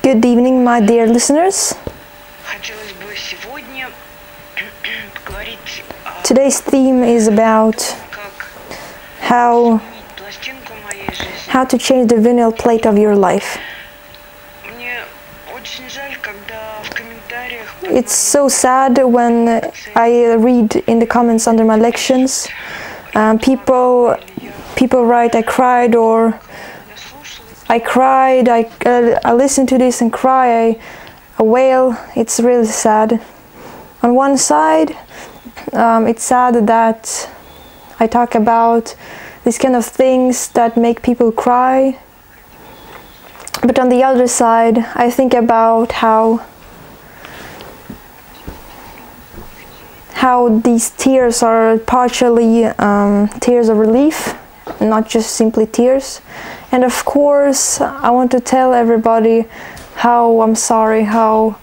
Good evening, my dear listeners. Today's theme is about how to change the vinyl plate of your life. It's so sad when I read in the comments under my lections, people write, I cried, or I listen to this and cry, I wail. It's really sad. On one side, it's sad that I talk about these kind of things that make people cry. But on the other side, I think about how these tears are partially tears of relief, not just simply tears. And of course, I want to tell everybody how I'm sorry, how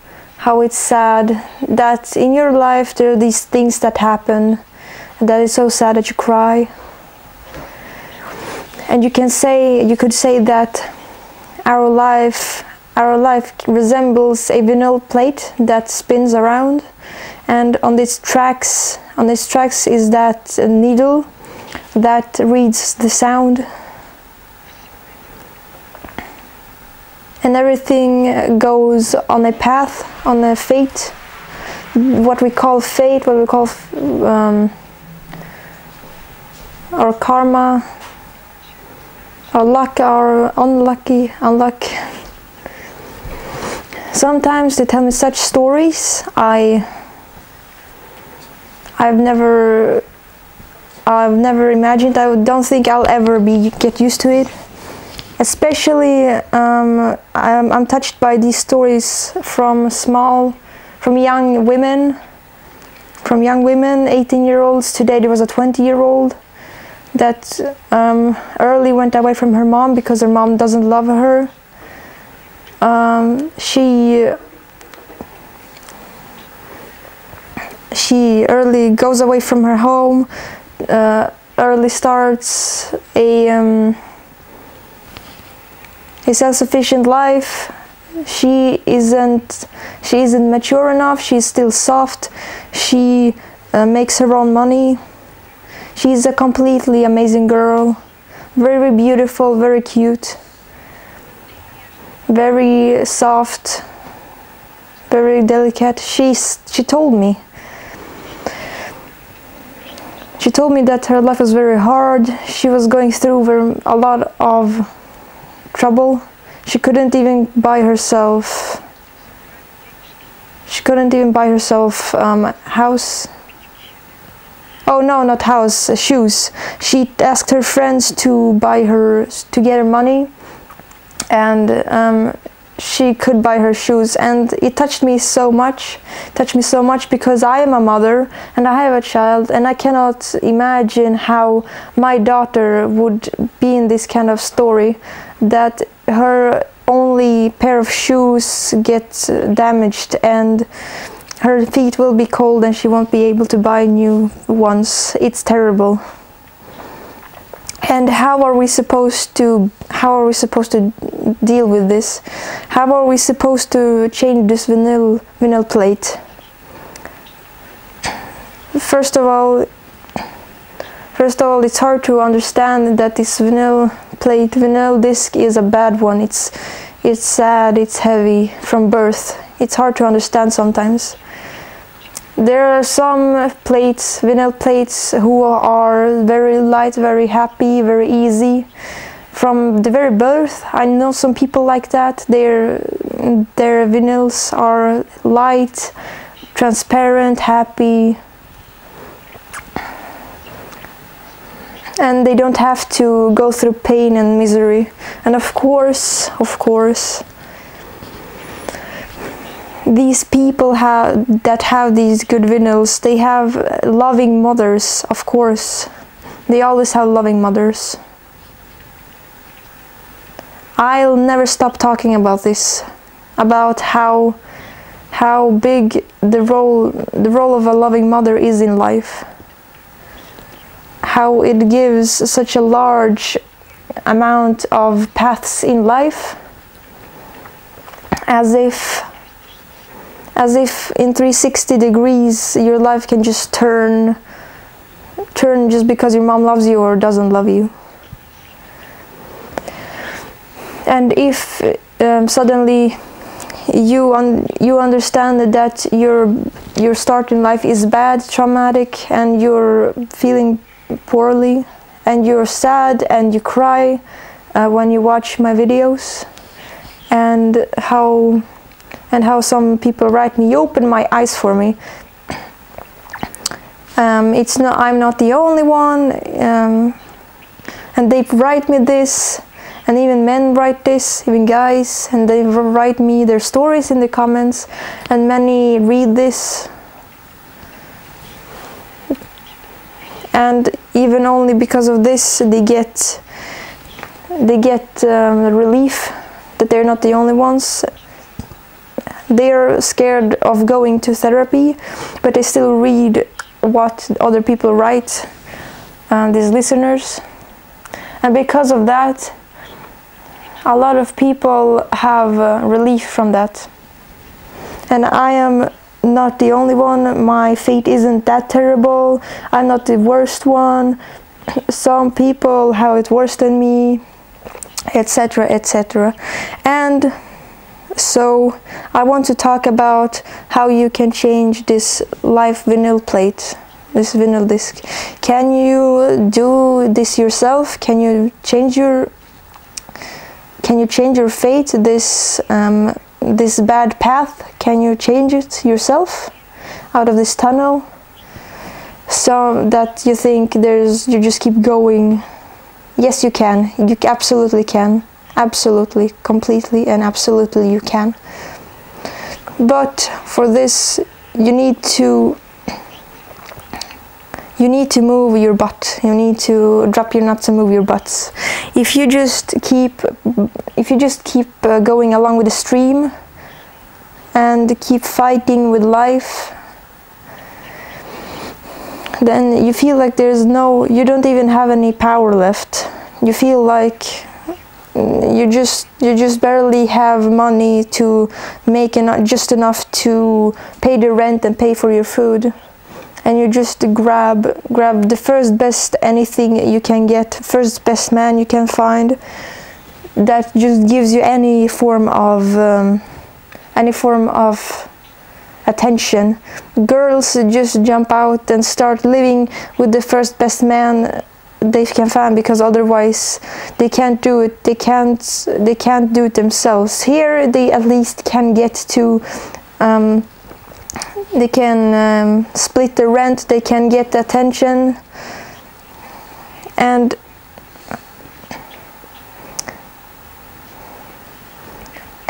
it's sad that in your life there are these things that happen, and that is so sad that you cry. And you could say that our life resembles a vinyl plate that spins around, and on these tracks is that needle that reads the sound. And everything goes on a path, on a fate, what we call fate, what we call our karma, our luck, our unluck. Sometimes they tell me such stories. I've never imagined. I don't think I'll ever get used to it. Especially, I'm touched by these stories from young women, 18-year-olds. Today there was a 20-year-old that early went away from her mom because her mom doesn't love her. She early goes away from her home, early starts a self-sufficient life. She isn't mature enough. She's still soft. She makes her own money. She's a completely amazing girl, very beautiful, very cute, very soft, very delicate. She told me that her life was very hard. She was going through a lot of trouble. She couldn't even buy herself house. Oh no, not house, shoes. She asked her friends to get her money, and she could buy her shoes. And it touched me so much because I am a mother and I have a child, and I cannot imagine how my daughter would be in this kind of story, that her only pair of shoes gets damaged and her feet will be cold and she won't be able to buy new ones. It's terrible. And how are we supposed to deal with this? How are we supposed to change this vinyl plate? First of all, it's hard to understand that this vinyl disc is a bad one. It's sad, it's heavy from birth. It's hard to understand sometimes. There are some vinyl plates, who are very light, very happy, very easy. From the very birth, I know some people like that. Their vinyls are light, transparent, happy. And they don't have to go through pain and misery. And of course, these people that have these good vinyls, they have loving mothers, of course. They always have loving mothers. I'll never stop talking about this, about how big the role of a loving mother is in life. How it gives such a large amount of paths in life. as if in 360 degrees your life can just turn just because your mom loves you or doesn't love you. And if suddenly you understand that your start in life is bad, traumatic, and you're feeling poorly, and you're sad and you cry when you watch my videos, and how some people write me, "You open my eyes for me." I'm not the only one, and they write me this, and even men write this, even guys, and they write me their stories in the comments, and many read this, and even only because of this they get relief that they're not the only ones. They're scared of going to therapy, but they still read what other people write, these listeners, and because of that a lot of people have relief from that. And I am not the only one. My fate isn't that terrible. I'm not the worst one. Some people have it worse than me, etc., etc. And so I want to talk about how you can change this life vinyl plate, this vinyl disc. Can you do this yourself? Can you change your fate, this bad path? Can you change it yourself out of this tunnel, so that you think you just keep going? Yes, you can. You absolutely can. Absolutely, completely, and absolutely you can. But for this you need to move your butt. You need to drop your nuts and move your butts. If you just keep going along with the stream and keep fighting with life, then you feel like you don't even have any power left. You feel like you just barely have money to make just enough to pay the rent and pay for your food, and you just grab the first best anything you can get, first best man you can find, that just gives you any form of attention. Girls just jump out and start living with the first best man they can find, because otherwise they can't do it. They can't do it themselves. Here they at least can get to they can split the rent, they can get attention, and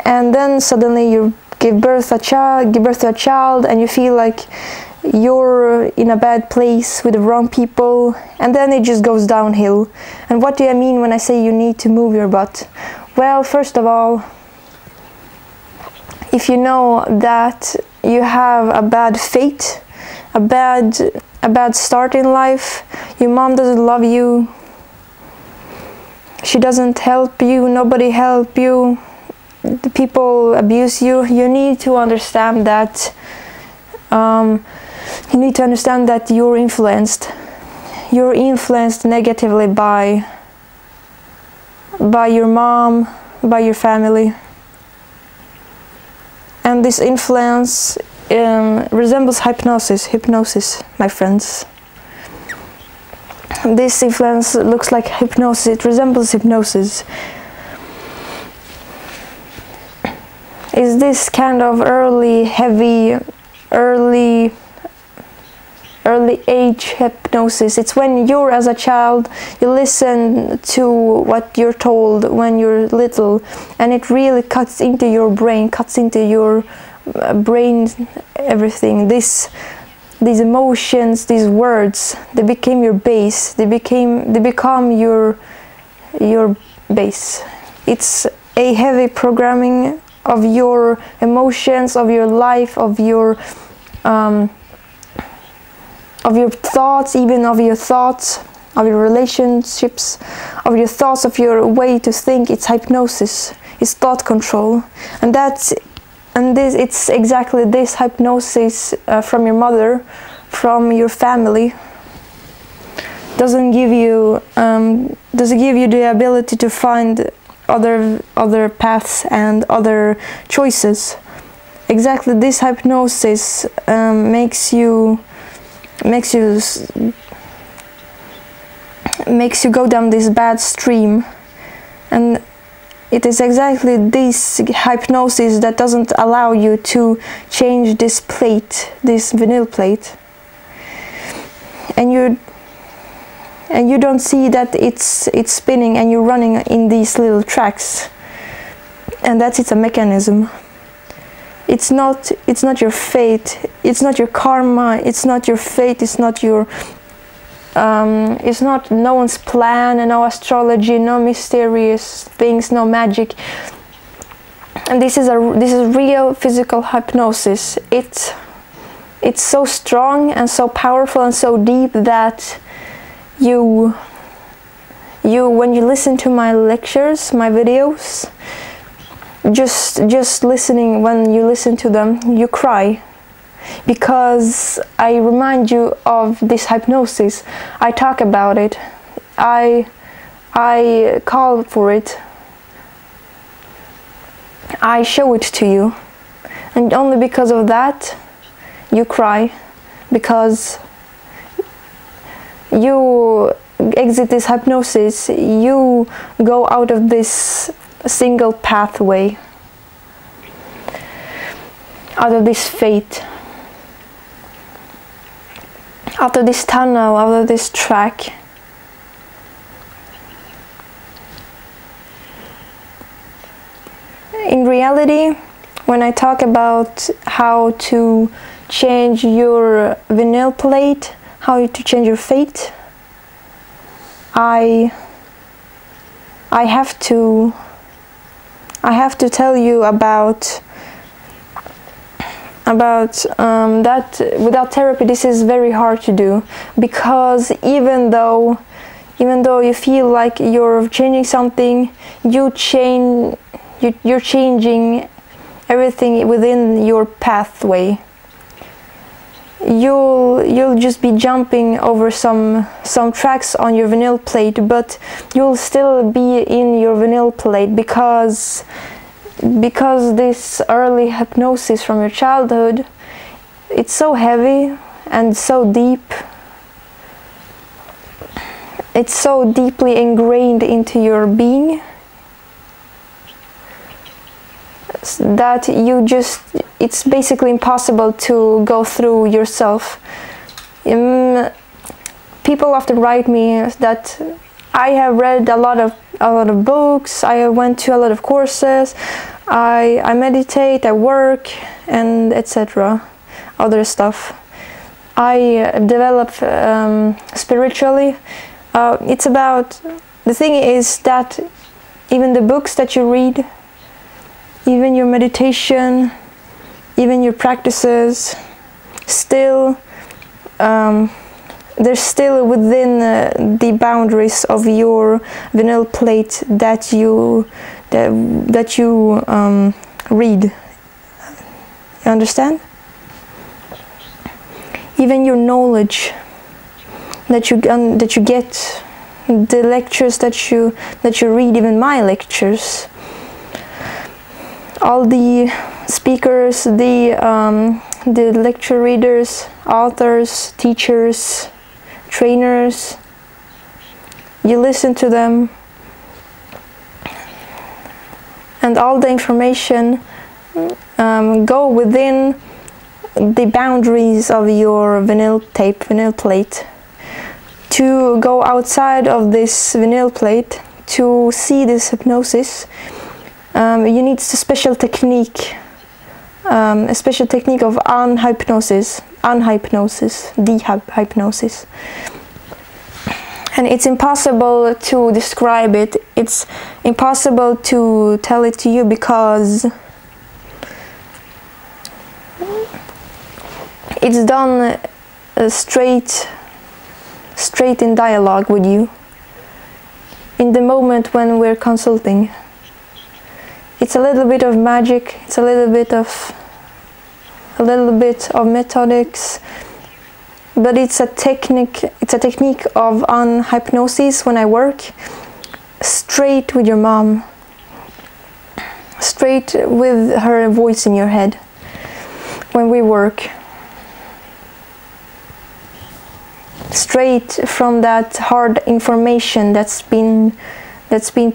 then suddenly you give birth to a child, and you feel like you're in a bad place with the wrong people, and then it just goes downhill. And what do I mean when I say you need to move your butt? Well, first of all, if you know that you have a bad fate, a bad start in life, your mom doesn't love you, she doesn't help you, nobody help you, the people abuse you, you need to understand that you're influenced. You're influenced negatively by your mom, by your family. And this influence resembles hypnosis, my friends. This influence looks like hypnosis, it resembles hypnosis. Is this kind of early age hypnosis. It's when you're as a child, you listen to what you're told when you're little, and it really cuts into your brain, everything. These emotions, these words, they became your base. They become your base. It's a heavy programming of your emotions, of your life, of your thoughts, even of your thoughts, of your relationships, of your thoughts, of your way to think. It's hypnosis. is thought control, and it's exactly this hypnosis from your mother, from your family, doesn't give you the ability to find other paths and other choices. Exactly this hypnosis makes you go down this bad stream, and it is exactly this hypnosis that doesn't allow you to change this plate, this vinyl plate, and you don't see that it's spinning and you're running in these little tracks, and it's a mechanism. It's not your fate, it's not your karma, it's not your fate, it's not no one's plan, and no astrology, no mysterious things, no magic. And this is real physical hypnosis. It's so strong and so powerful and so deep that you when you listen to my lectures, my videos, just listening, when you listen to them, you cry, because I remind you of this hypnosis. I talk about it, I call for it, I show it to you, and only because of that you cry, because you exit this hypnosis, you go out of this single pathway, out of this fate, out of this tunnel, out of this track. In reality, when I talk about how to change your vinyl plate, how to change your fate, I have to tell you about that without therapy this is very hard to do, because even though you feel like you're changing something, you're changing everything within your pathway. You'll just be jumping over some tracks on your vinyl plate, but you'll still be in your vinyl plate because this early hypnosis from your childhood, it's so heavy and so deep. It's so deeply ingrained into your being that it's basically impossible to go through yourself. People often write me that I have read a lot of books, I went to a lot of courses, I meditate, I work, and etc. other stuff. I develop spiritually. It's about, the thing is that even the books that you read, even your meditation, even your practices, still they're still within the boundaries of your vinyl plate that you read. You understand? Even your knowledge that you get, the lectures that you read, even my lectures, all the speakers, the lecture readers, authors, teachers, trainers, you listen to them, and all the information go within the boundaries of your vinyl plate. To go outside of this vinyl plate, to see this hypnosis, you need a special technique of unhypnosis, dehypnosis. And it's impossible to describe it, it's impossible to tell it to you, because it's done straight in dialogue with you in the moment when we're consulting. it's a little bit of magic, it's a little bit of methodics, but it's a technique of hypnosis when I work straight with your mom, straight with her voice in your head when we work, straight from that hard information that's been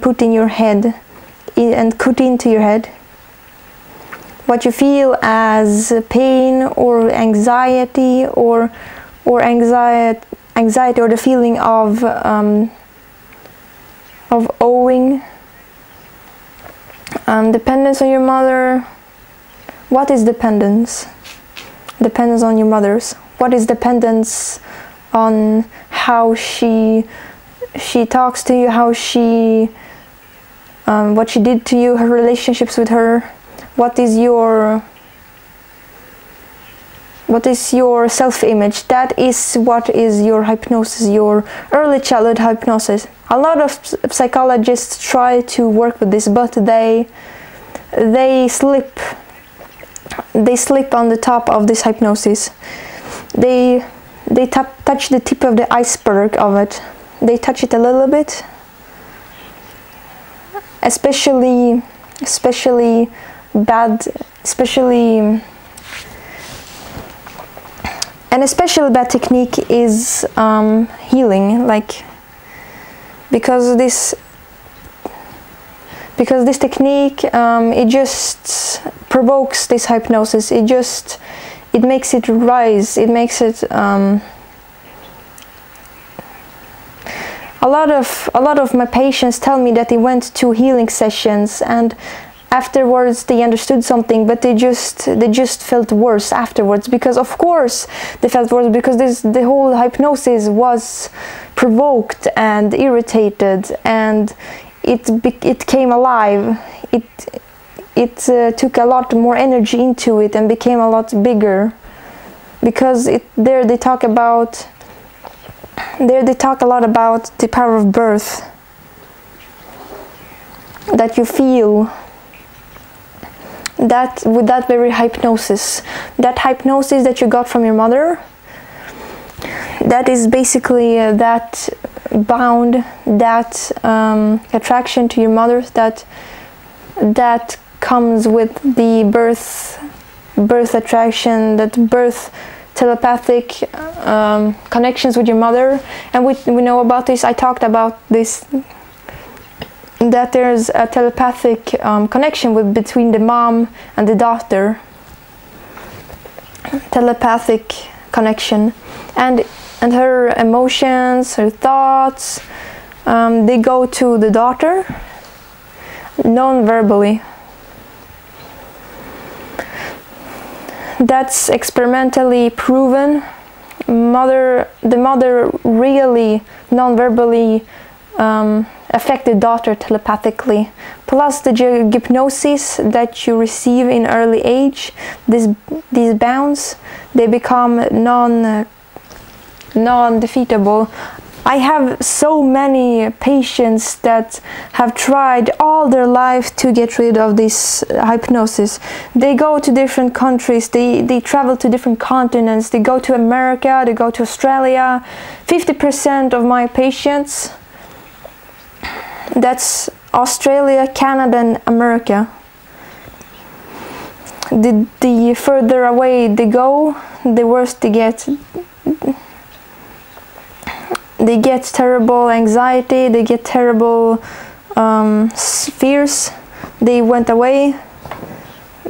put in your head and put into your head. What you feel as pain or anxiety or anxiety or the feeling of owing, dependence on your mother. What is dependence? Dependence on your mother's. What is dependence on how she talks to you, how she what she did to you, her relationships with her. What is your self-image? That is what is your hypnosis, your early childhood hypnosis. A lot of psychologists try to work with this, but they slip on the top of this hypnosis. They touch the tip of the iceberg of it. They touch it a little bit, especially bad technique is healing, like because this technique it just provokes this hypnosis. It makes it rise. It makes it a lot of my patients tell me that they went to healing sessions and afterwards they understood something, but they just felt worse afterwards, because of course they felt worse because the whole hypnosis was provoked and irritated, and it came alive. It took a lot more energy into it and became a lot bigger, because they talk a lot about the power of birth that you feel. That with that very hypnosis that you got from your mother, that is basically that bound, that attraction to your mother that comes with the birth attraction, that birth telepathic connections with your mother. And we know about this. I talked about this, that there's a telepathic connection between the mom and the daughter. Telepathic connection, and her emotions, her thoughts, they go to the daughter non-verbally. That's experimentally proven. The mother really non-verbally affected daughter telepathically. Plus the hypnosis that you receive in early age, these bounds, they become non-defeatable. I have so many patients that have tried all their life to get rid of this hypnosis. They go to different countries, they travel to different continents, they go to America, they go to Australia. 50% of my patients, that's Australia, Canada and America. The further away they go, the worse they get. They get terrible anxiety, they get terrible fears. They went away.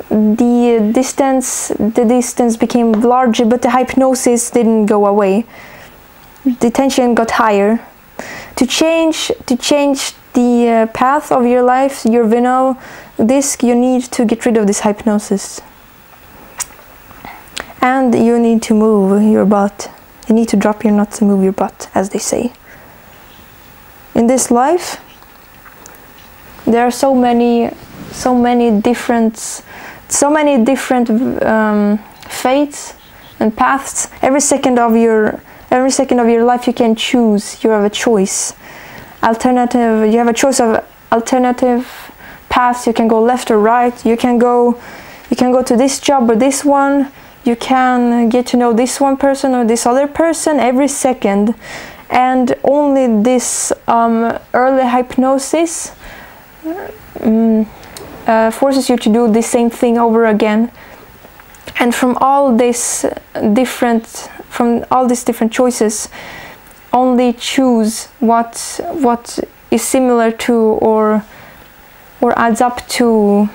The distance became larger, but the hypnosis didn't go away. The tension got higher. To change the path of your life, your vinyl disc, you need to get rid of this hypnosis. And you need to move your butt. You need to drop your nuts and move your butt, as they say. In this life, there are so many different fates and paths. Every second of your life you can choose. You have a choice. You have a choice of alternative paths. You can go left or right. You can go to this job or this one. You can get to know this one person or this other person every second. And only this early hypnosis forces you to do the same thing over again. And from all these different choices, only choose what is similar to or adds up to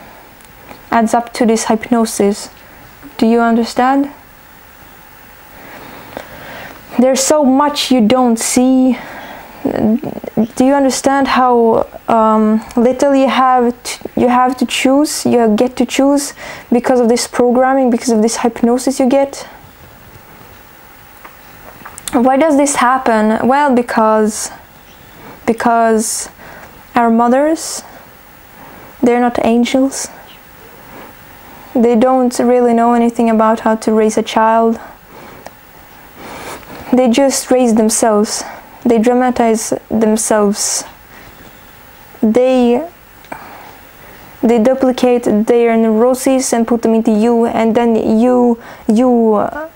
this hypnosis. Do you understand? There's so much you don't see. Do you understand how little you have to choose? You get to choose because of this programming, because of this hypnosis you get. Why does this happen? Well, because our mothers, they're not angels. They don't really know anything about how to raise a child. They just raise themselves. They dramatize themselves. They duplicate their neuroses and put them into you, and then you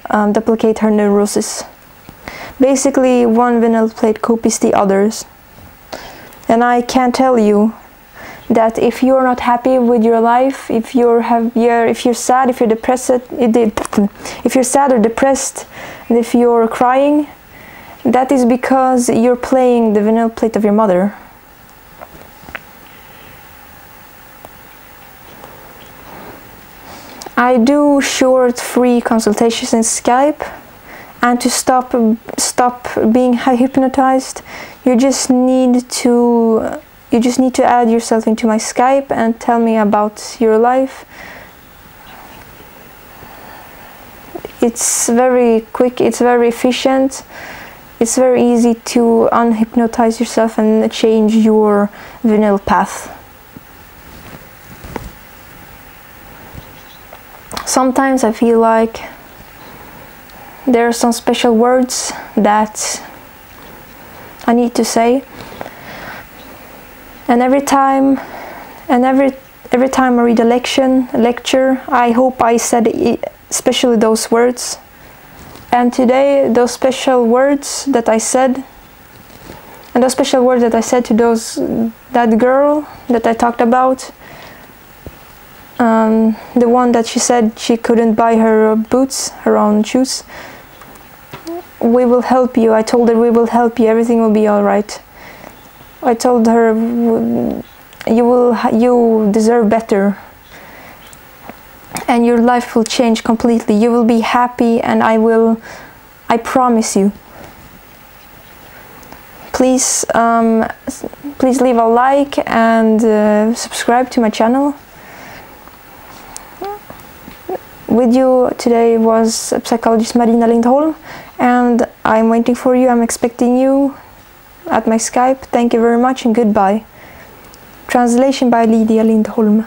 duplicate her neurosis. Basically, one vinyl plate copies the others. And I can tell you that if you're not happy with your life, if you're sad, if you're depressed, if you're sad or depressed, and if you're crying, that is because you're playing the vinyl plate of your mother. I do short free consultations in Skype, and to stop being hypnotized, you just need to add yourself into my Skype and tell me about your life. It's very quick, it's very efficient, it's very easy to unhypnotize yourself and change your vinyl path. Sometimes I feel like there are some special words that I need to say, and every time I read a lecture, I hope I said especially those words. And today, those special words that I said, and those special words that I said to that girl that I talked about, the one that she said she couldn't buy her boots, her own shoes. We will help you. I told her, we will help you. Everything will be all right. I told her, you deserve better, and your life will change completely. You will be happy, and I promise you. Please leave a like and subscribe to my channel. With you today was Psychologist Marina Lindholm, and I'm waiting for you. I'm expecting you at my Skype. Thank you very much and goodbye. Translation by Lydia Lindholm.